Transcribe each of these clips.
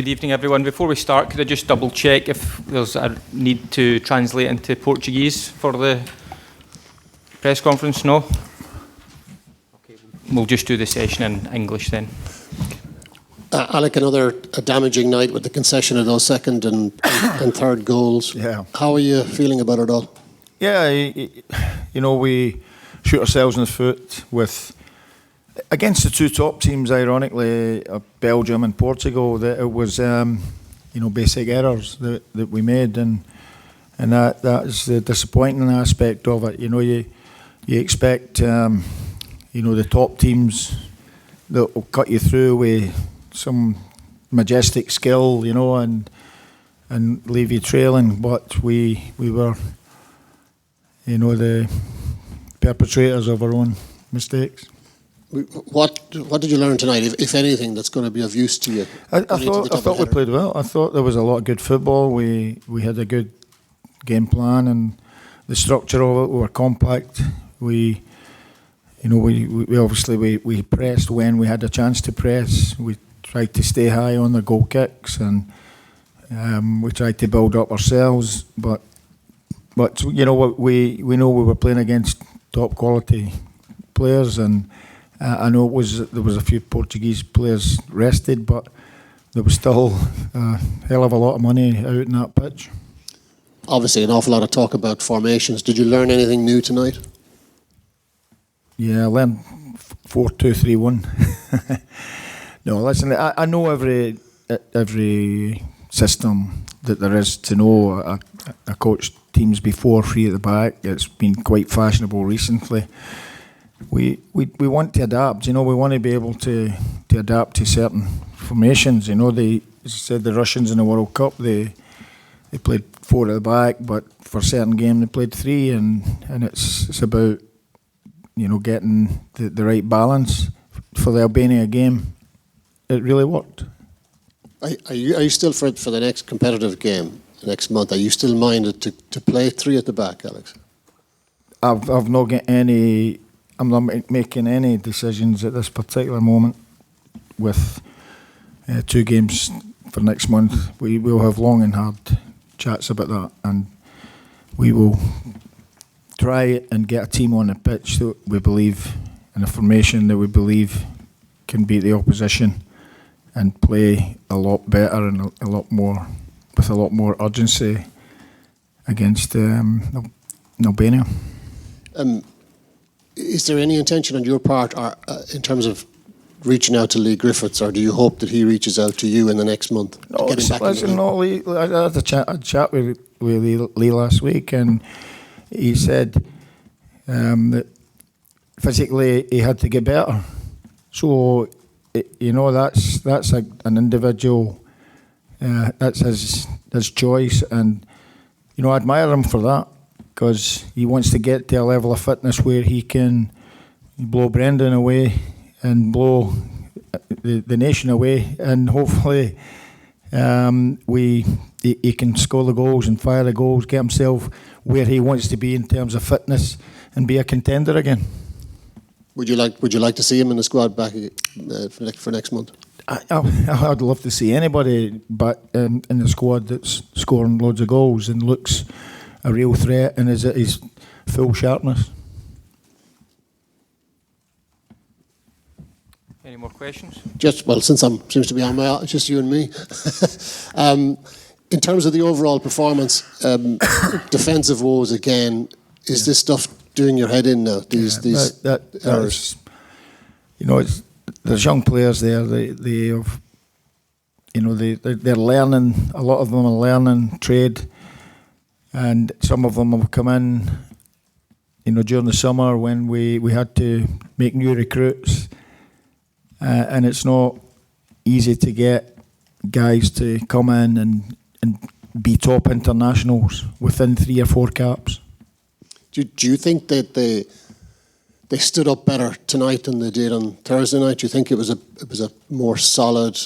Good evening, everyone. Before we start, could I just double check if there's a need to translate into Portuguese for the press conference? No? Okay, we'll just do the session in English then. Alec, another damaging night with the concession of those second and third goals. Yeah. How are you feeling about it all? Yeah, we shoot ourselves in the foot with against the two top teams, ironically, Belgium and Portugal. That it was, basic errors that we made, and that is the disappointing aspect of it. You expect, the top teams that will cut you through with some majestic skill, and leave you trailing. But we were, the perpetrators of our own mistakes. What did you learn tonight, if anything, that's going to be of use to you? I thought we played well. I thought there was a lot of good football. We had a good game plan, and the structure of it, we were compact. We obviously pressed when we had a chance to press. We tried to stay high on the goal kicks, and we tried to build up ourselves. But we know we were playing against top quality players, and I know there was a few Portuguese players rested, but there was still a hell of a lot of money out in that pitch. Obviously, an awful lot of talk about formations. Did you learn anything new tonight? Yeah, I learned 4-2-3-1. No, listen, I know every system that there is to know. I coached teams before, three at the back. It's been quite fashionable recently. We want to adapt. We want to be able to adapt to certain formations. As I said, the Russians in the World Cup, they played four at the back, but for a certain game they played three, and it's about getting the right balance for the Albania game. It really worked. Are you still for the next competitive game next month? Are you still minded to play three at the back, Alex? I've not got any. I'm not making any decisions at this particular moment with 2 games for next month. We will have long and hard chats about that, and we will try and get a team on the pitch that we believe in, a formation that we believe can beat the opposition and play a lot better and a lot more with a lot more urgency against Albania. Is there any intention on your part, or in terms of reaching out to Lee Griffiths, or do you hope that he reaches out to you in the next month? No, Lee, I had a chat with Lee last week, and he said that physically he had to get better. So, that's an individual. That's his choice, and I admire him for that, because he wants to get to a level of fitness where he can blow Brendan away and blow the nation away, and hopefully he can score the goals and fire the goals, get himself where he wants to be in terms of fitness, and be a contender again. Would you like to see him in the squad back for next month? I'd love to see anybody but in the squad that's scoring loads of goals and looks a real threat and is at his full sharpness. Any more questions? Since seems to be on my, it's just you and me. In terms of the overall performance, defensive woes again. Is this stuff doing your head in now? These errors. There's young players there. They're learning. A lot of them are learning trade. And some of them have come in, during the summer when we had to make new recruits. And it's not easy to get guys to come in and be top internationals within 3 or 4 caps. Do you think that they stood up better tonight than they did on Thursday night? Do you think it was a more solid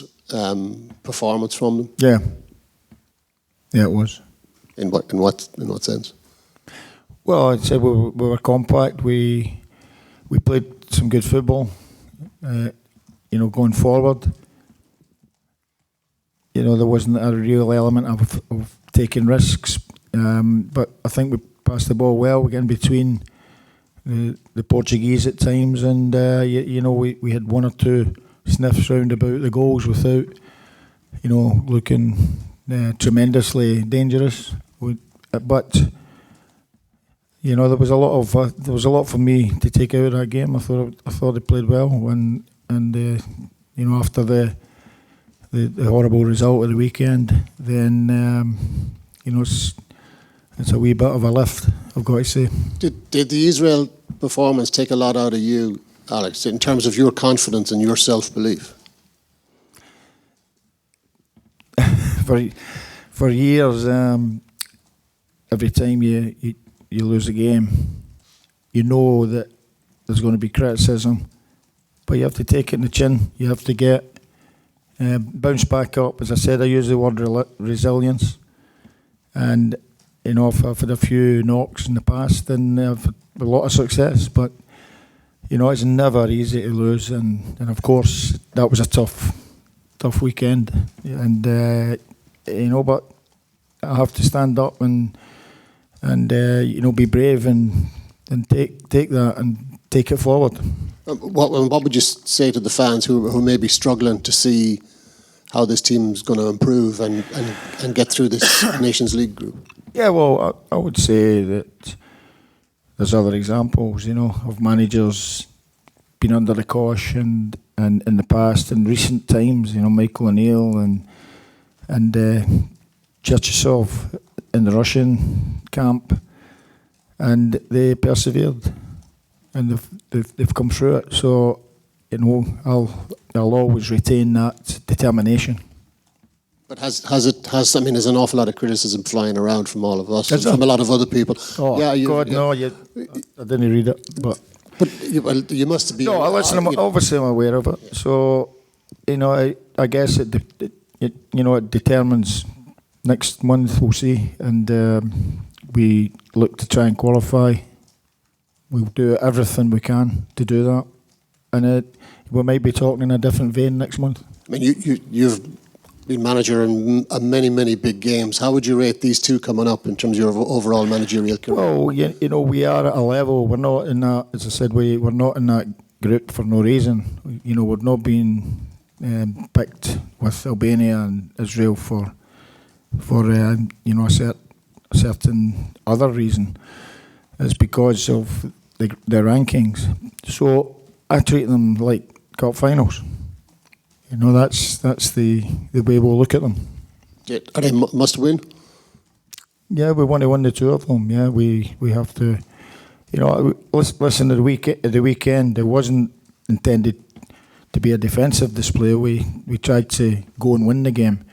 performance from them? Yeah. Yeah, it was. In what sense? Well, I'd say we were compact. We played some good football. Going forward, there wasn't a real element of taking risks. But I think we passed the ball well. We got in between the Portuguese at times, and we had one or two sniffs round about the goals without looking tremendously dangerous. But there was a lot for me to take out of that game. I thought they played well, and after the horrible result of the weekend, then it's a wee bit of a lift, I've got to say. Did the Israel performance take a lot out of you, Alex, in terms of your confidence and your self-belief? For years, every time you lose a game, you know that there's going to be criticism, but you have to take it in the chin. You have to bounce back up. As I said, I use the word resilience, and I've had a few knocks in the past, and I've had a lot of success, but it's never easy to lose, and of course that was a tough weekend, and but I have to stand up and be brave and take that and take it forward. What would you say to the fans who may be struggling to see how this team's going to improve and get through this Nations League group? Yeah, well, I would say that there's other examples, of managers being under the cosh and in the past, in recent times, Michael O'Neill and Cherchesov in the Russian camp, and they persevered, and they've come through it. So, I'll always retain that determination. But there's an awful lot of criticism flying around from all of us, and from a lot of other people. Oh, I didn't read it, but you must be. No, listen, obviously I'm aware of it. So, I guess it determines next month. We'll see, and we look to try and qualify. We'll do everything we can to do that, and we might be talking in a different vein next month. I mean, you've been manager in many big games. How would you rate these two coming up in terms of your overall managerial career? Well, we are at a level. We're not in that. As I said, we're not in that group for no reason. We're not being picked with Albania and Israel for a certain other reason. It's because of their rankings. So I treat them like cup finals. That's the way we'll look at them. Are they must win? Yeah, we want to win the two of them. Yeah, we have to. Listen, the weekend, it wasn't intended to be a defensive display. We tried to go and win the game,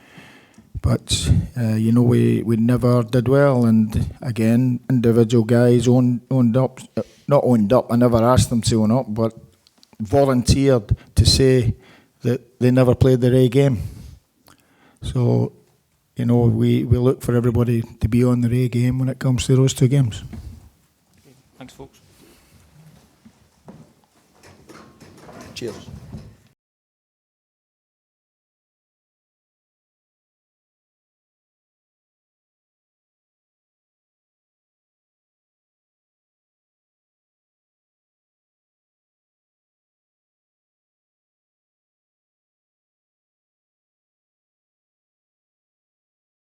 but we never did well. And again, individual guys owned up. Not owned up. I never asked them to own up, but volunteered to say that they never played their A game. So, we look for everybody to be on their A game when it comes to those two games. Thanks, folks. Cheers.